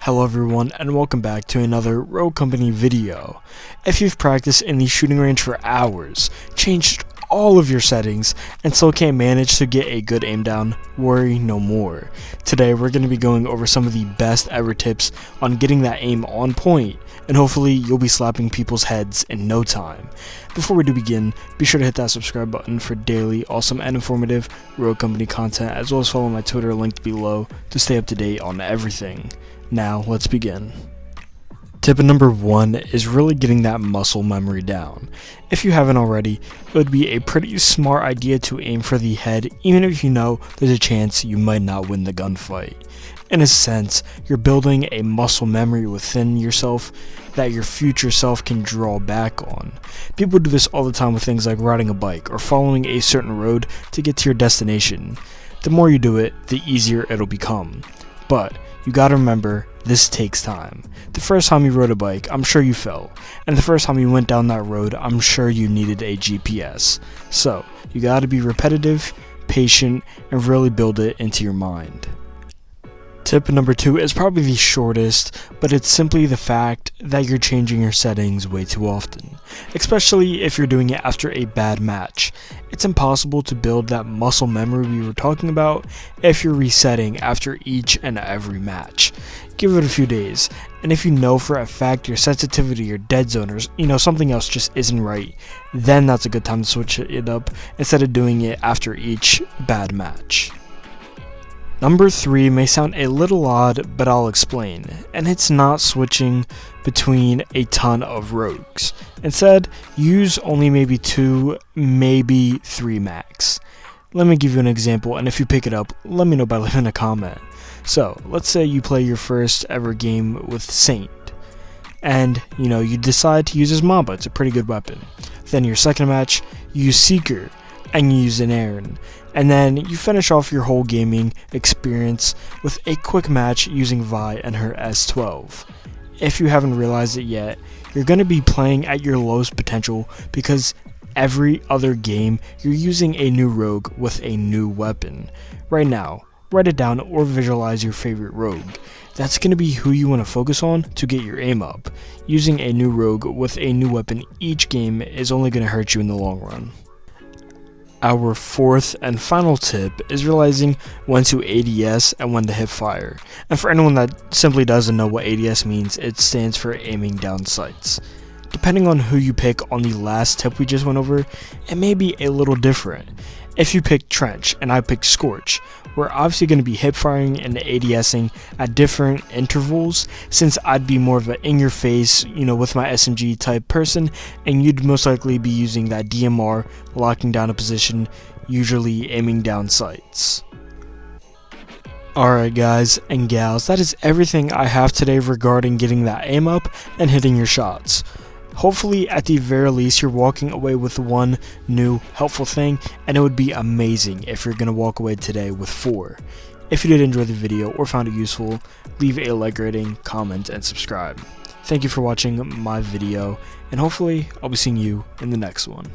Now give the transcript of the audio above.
Hello everyone and welcome back to another Rogue Company video. If you've practiced in the shooting range for hours, changed all of your settings, and still can't manage to get a good aim down, worry no more. Today we're going to be going over some of the best ever tips on getting that aim on point, and hopefully you'll be slapping people's heads in no time. Before we do begin, be sure to hit that subscribe button for daily, awesome and informative Rogue Company content, as well as follow my Twitter linked below to stay up to date on everything. Now, let's begin. Tip number 1 is really getting that muscle memory down. If you haven't already, it would be a pretty smart idea to aim for the head, even if you know there's a chance you might not win the gunfight. In a sense, you're building a muscle memory within yourself that your future self can draw back on. People do this all the time with things like riding a bike or following a certain road to get to your destination. The more you do it, the easier it'll become. But you gotta remember, this takes time. The first time you rode a bike, I'm sure you fell. And the first time you went down that road, I'm sure you needed a GPS. So, you gotta be repetitive, patient, and really build it into your mind. Tip number 2 is probably the shortest, but it's simply the fact that you're changing your settings way too often, especially if you're doing it after a bad match. It's impossible to build that muscle memory we were talking about if you're resetting after each and every match. Give it a few days, and if you know for a fact your sensitivity, your dead zoners, something else just isn't right, then that's a good time to switch it up instead of doing it after each bad match. Number 3 may sound a little odd, but I'll explain, and it's not switching between a ton of rogues. Instead, use only maybe 2, maybe 3 max. Let me give you an example, and if you pick it up, let me know by leaving a comment. So, let's say you play your first ever game with Saint, and you decide to use his Mamba. It's a pretty good weapon. Then your second match, you use Seeker, and you use an Aaron. And then you finish off your whole gaming experience with a quick match using Vi and her S12. If you haven't realized it yet, you're going to be playing at your lowest potential because every other game you're using a new rogue with a new weapon. Right now, write it down or visualize your favorite rogue. That's going to be who you want to focus on to get your aim up. Using a new rogue with a new weapon each game is only going to hurt you in the long run. Our 4th and final tip is realizing when to ADS and when to hip fire. And for anyone that simply doesn't know what ADS means, it stands for aiming down sights. Depending on who you pick on the last tip we just went over, it may be a little different. If you pick Trench and I pick Scorch, we're obviously going to be hip firing and ADSing at different intervals, since I'd be more of an in-your-face, with my SMG type person, and you'd most likely be using that DMR, locking down a position, usually aiming down sights. Alright guys and gals, that is everything I have today regarding getting that aim up and hitting your shots. Hopefully, at the very least, you're walking away with one new helpful thing, and it would be amazing if you're going to walk away today with 4. If you did enjoy the video or found it useful, leave a like rating, comment, and subscribe. Thank you for watching my video, and hopefully, I'll be seeing you in the next one.